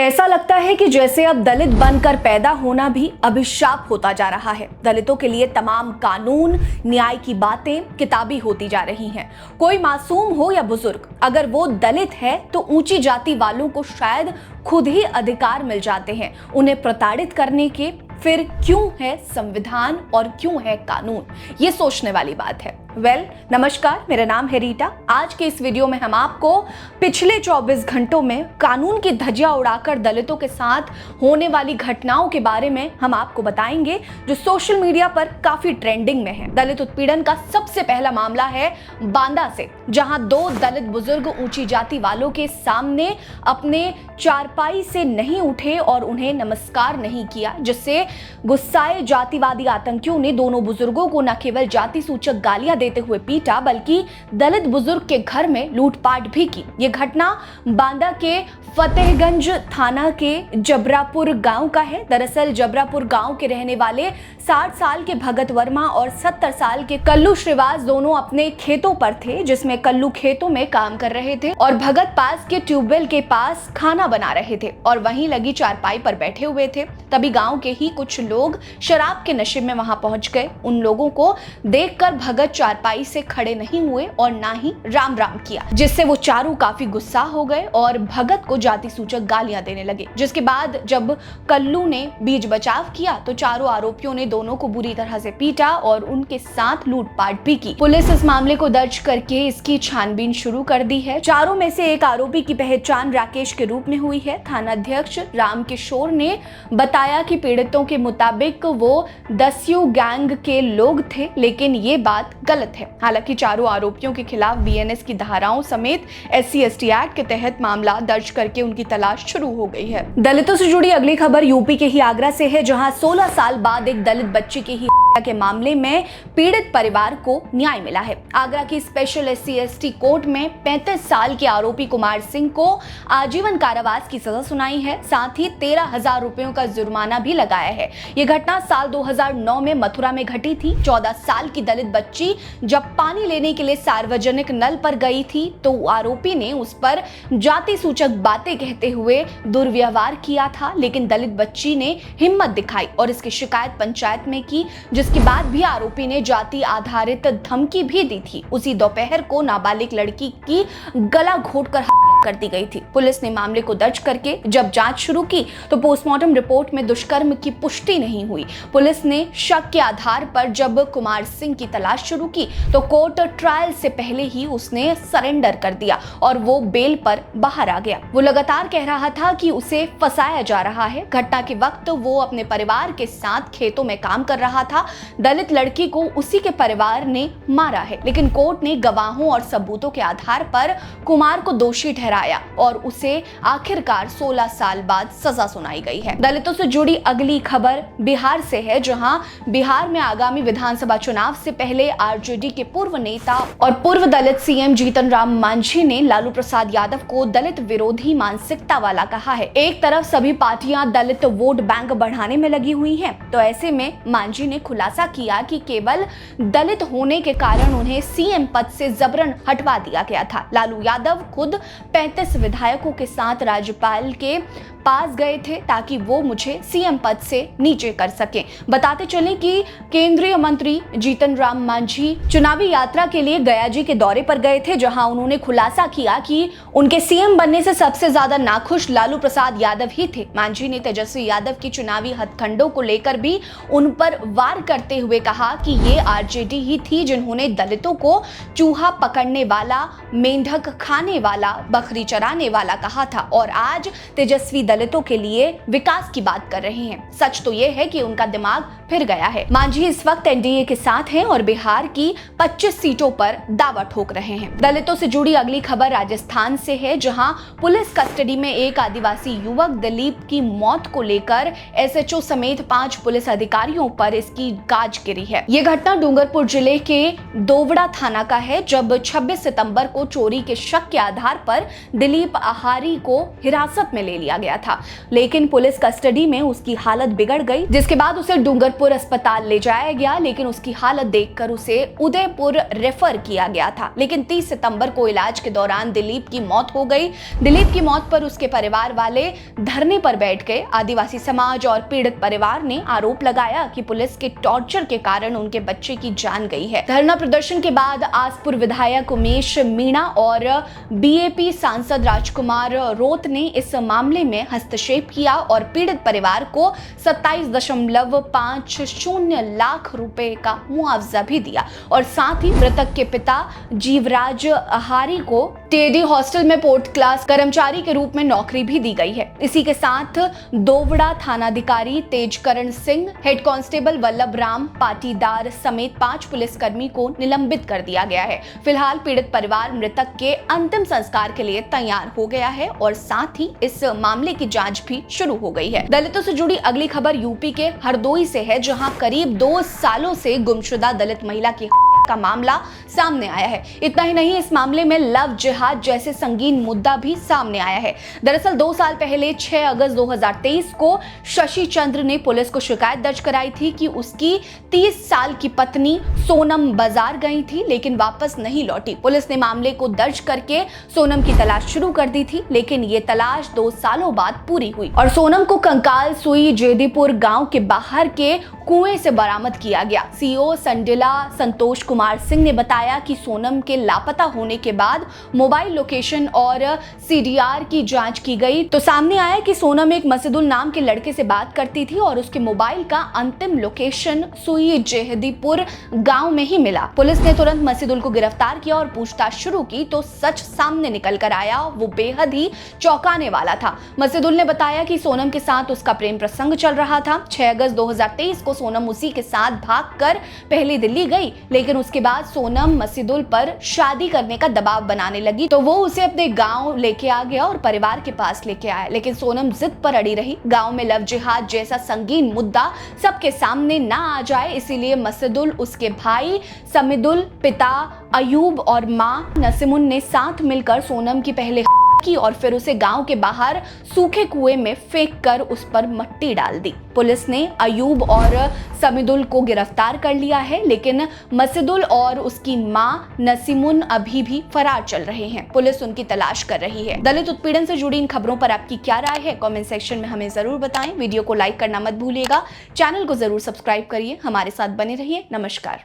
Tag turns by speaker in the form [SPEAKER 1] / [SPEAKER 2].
[SPEAKER 1] ऐसा लगता है कि जैसे अब दलित बनकर पैदा होना भी अभिशाप होता जा रहा है। दलितों के लिए तमाम कानून, न्याय की बातें किताबी होती जा रही हैं। कोई मासूम हो या बुजुर्ग, अगर वो दलित है तो ऊंची जाति वालों को शायद खुद ही अधिकार मिल जाते हैं उन्हें प्रताड़ित करने के। फिर क्यों है संविधान और क्यों है कानून? ये सोचने वाली बात है। नमस्कार, मेरा नाम है रीटा। आज के इस वीडियो में हम आपको पिछले 24 घंटों में कानून की धज्जियां उड़ाकर दलितों के साथ होने वाली घटनाओं के बारे में हम आपको बताएंगे, जो सोशल मीडिया पर काफी ट्रेंडिंग में है। दलित उत्पीड़न का सबसे पहला मामला है बांदा से, जहां 2 दलित बुजुर्ग ऊंची जाति वालों के सामने अपने चारपाई से नहीं उठे और उन्हें नमस्कार नहीं किया, जिससे गुस्साए जातिवादी आतंकियों ने दोनों बुजुर्गों को न केवल जाति सूचक गालियां देते हुए पीटा, बल्कि दलित बुजुर्ग के घर में लूटपाट भी की। ये घटना बांदा के फतेहगंज थाना के जबरापुर गांव का है। दरअसल जबरापुर गांव के रहने वाले 60 साल के भगत वर्मा और 70 साल के कल्लू श्रीवास दोनों अपने खेतों पर थे, जिसमें कल्लू खेतों में काम कर रहे थे और भगत पास के ट्यूबवेल के पास खाना बना रहे थे और वहीं लगी चारपाई पर बैठे हुए थे। तभी गांव के ही कुछ लोग शराब के नशे में वहां पहुंच गए। उन लोगों को देखकर भगत चारपाई से खड़े नहीं हुए और ना ही राम राम किया, जिससे वो चारों काफी गुस्सा हो गए और भगत को जाति सूचक गालियां देने लगे। जिसके बाद जब कल्लू ने बीच बचाव किया तो चारों आरोपियों ने दोनों को बुरी तरह से पीटा और उनके साथ लूटपाट भी की। पुलिस इस मामले को दर्ज करके इसकी छानबीन शुरू कर दी है। चारों में से एक आरोपी की पहचान राकेश के रूप में हुई है। थानाध्यक्ष राम किशोर ने बताया कि पीड़ितों के मुताबिक वो दस्यू गैंग के लोग थे, लेकिन ये बात गलत है। हालांकि चारों आरोपियों के खिलाफ बीएनएस की धाराओं समेत SC/ST एक्ट के तहत मामला दर्ज करके उनकी तलाश शुरू हो गई है। दलितों से जुड़ी अगली खबर यूपी के ही आगरा से है, जहां 16 साल बाद एक दलित बच्चे की ही के मामले में पीड़ित परिवार को न्याय मिला है। आगरा की स्पेशल SC/ST कोर्ट में 35 साल के आरोपी कुमार सिंह को आजीवन कारावास की सजा सुनाई है। साथ ही 13,000 रुपयों का जुर्माना भी लगाया है। यह घटना साल 2009 में मथुरा में घटी थी। 14 साल की दलित बच्ची जब पानी लेने के लिए सार्वजनिक नल पर गई थी तो आरोपी ने उस पर जाति सूचक बातें कहते हुए दुर्व्यवहार किया था, लेकिन दलित बच्ची ने हिम्मत दिखाई और इसकी शिकायत पंचायत में की, जिसके बाद भी आरोपी ने जाति आधारित धमकी भी दी थी। उसी दोपहर को नाबालिग लड़की की गला घोंटकर हत्या कर दी गई थी। पुलिस ने मामले को दर्ज करके जब जांच शुरू की तो पोस्टमार्टम रिपोर्ट में दुष्कर्म की पुष्टि नहीं हुई। पुलिस ने शक के आधार पर जब कुमार सिंह की तलाश शुरू की तो कोर्ट ट्रायल से पहले ही उसने सरेंडर कर दिया और वो बेल पर बाहर आ गया। वो लगातार कह रहा था कि उसे फंसाया जा रहा है। घटना के वक्त वो अपने परिवार के साथ खेतों में काम कर रहा था। दलित लड़की को उसी के परिवार ने मारा है, लेकिन कोर्ट ने गवाहों और सबूतों के आधार पर कुमार को दोषी ठहराया और उसे आखिरकार 16 साल बाद सजा सुनाई गई है। दलितों से जुड़ी अगली खबर बिहार से है, जहां बिहार में आगामी विधानसभा चुनाव से पहले आरजेडी के पूर्व नेता और पूर्व दलित CM जीतन राम मांझी ने लालू प्रसाद यादव को दलित विरोधी मानसिकता वाला कहा है। एक तरफ सभी पार्टियां दलित वोट बैंक बढ़ाने में लगी हुई हैं, तो ऐसे में मांझी ने खुलासा किया कि केवल दलित होने के कारण उन्हें CM पद से जबरन हटवा दिया गया था। लालू यादव खुद 35 विधायकों के साथ राज्यपाल के पास गए थे ताकि वो मुझे CM पद से नीचे कर सकें। बताते चलें कि केंद्रीय मंत्री जीतन राम मांझी चुनावी यात्रा के लिए गया जी के दौरे पर गए थे, जहां उन्होंने खुलासा किया कि उनके CM बनने से सबसे ज्यादा नाखुश लालू प्रसाद यादव ही थे। मांझी ने तेजस्वी यादव की चुनावी हथकंडों को लेकर भी उन पर वार करते हुए कहा कि ये आरजेडी ही थी जिन्होंने दलितों को चूहा पकड़ने वाला, मेंढक खाने वाला, बकरी चराने वाला कहा था और आज तेजस्वी दलितों के लिए विकास की बात कर रहे हैं। सच तो यह है कि उनका दिमाग फिर गया है। मांझी इस वक्त NDA के साथ हैं और बिहार की 25 सीटों पर दावा ठोक रहे हैं। दलितों से जुड़ी अगली खबर राजस्थान से है, जहां पुलिस कस्टडी में एक आदिवासी युवक दिलीप की मौत को लेकर SHO समेत 5 पुलिस अधिकारियों पर इसकी गाज गिरी है। यह घटना डूंगरपुर जिले के दोवड़ा थाना का है, जब 26 सितंबर को चोरी के शक के आधार पर दिलीप आहारी को हिरासत में ले लिया गया था, लेकिन पुलिस कस्टडी में उसकी हालत बिगड़ गई, जिसके बाद उसे डूंगरपुर अस्पताल ले जाया गया, लेकिन उसकी हालत देखकर उसे उदयपुर रेफर किया गया था। लेकिन 30 सितंबर को इलाज के दौरान दिलीप की मौत हो गई। दिलीप की मौत पर उसके परिवार वाले धरने पर बैठ गए। आदिवासी समाज और पीड़ित परिवार ने आरोप लगाया कि पुलिस के टॉर्चर के कारण उनके बच्चे की जान गई है। धरना प्रदर्शन के बाद आसपुर विधायक उमेश मीणा और बीएपी सांसद राजकुमार रोत ने इस मामले में हस्तक्षेप किया और पीड़ित परिवार को 27.50 लाख रुपए का मुआवजा भी दिया और साथ ही मृतक के पिता जीवराज आहारी को टेडी हॉस्टल में पोर्ट क्लास कर्मचारी के रूप में नौकरी भी दी गई है। इसी के साथ दोवड़ा थानाधिकारी तेजकरण सिंह, हेड कांस्टेबल वल्लभ राम पाटीदार समेत 5 पुलिसकर्मी को निलंबित कर दिया गया है। फिलहाल पीड़ित परिवार मृतक के अंतिम संस्कार के लिए तैयार हो गया है और साथ ही इस मामले की जांच भी शुरू हो गई है। दलितों से जुड़ी अगली खबर यूपी के हरदोई से है, जहां करीब 2 सालों से गुमशुदा दलित महिला की का मामला सामने आया है। इतना ही नहीं, इस मामले में लव जिहाद जैसे संगीन मुद्दा भी सामने आया है। दरअसल 2 साल पहले 6 अगस्त 2023 को शशि चंद्र ने पुलिस को शिकायत दर्ज कराई थी कि उसकी 30 साल की पत्नी सोनम बाजार गई थी, लेकिन वापस नहीं लौटी। पुलिस ने मामले को दर्ज करके सोनम की तलाश शुरू कर दी थी, लेकिन ये तलाश 2 सालों बाद पूरी हुई और सोनम को कंकाल सुई जेदीपुर गांव के बाहर के कुएं से बरामद किया गया। सीओ संडिला संतोष कुमार सिंह ने बताया कि सोनम के लापता होने के बाद मोबाइल लोकेशन और सीडीआर की जांच की गई तो सामने आया कि सोनम एक मसीदुल नाम के लड़के से बात करती थी और उसके मोबाइल का अंतिम लोकेशन सुई जेहदीपुर गांव में ही मिला। पुलिस ने तुरंत मसीदुल को गिरफ्तार किया और पूछताछ शुरू की तो सच सामने निकल कर आया। वो बेहद ही चौंकाने वाला था। मसीदुल ने बताया कि सोनम के साथ उसका प्रेम प्रसंग चल रहा था। 6 अगस्त 2023 को सोनम उसी के साथ भागकर पहले दिल्ली गई, लेकिन उसके बाद सोनम मसीदुल पर शादी करने का दबाव बनाने लगी तो वो उसे अपने गांव लेके आ गया और परिवार के पास लेके आया, लेकिन सोनम जिद पर अड़ी रही। गांव में लव जिहाद जैसा संगीन मुद्दा सबके सामने ना आ जाए, इसीलिए मसीदुल, उसके भाई समीदुल, पिता अयूब और मां नसीमुन ने साथ मिलकर सोनम की पहले की और फिर उसे गांव के बाहर सूखे कुएं में फेंक कर उस पर मिट्टी डाल दी। पुलिस ने अयूब और समीदुल को गिरफ्तार कर लिया है, लेकिन मसीदुल और उसकी मां नसीमुन अभी भी फरार चल रहे हैं। पुलिस उनकी तलाश कर रही है। दलित उत्पीड़न से जुड़ी इन खबरों पर आपकी क्या राय है, कमेंट सेक्शन में हमें जरूर बताएं। वीडियो को लाइक करना मत भूलिएगा। चैनल को जरूर सब्सक्राइब करिए। हमारे साथ बने रहिए। नमस्कार।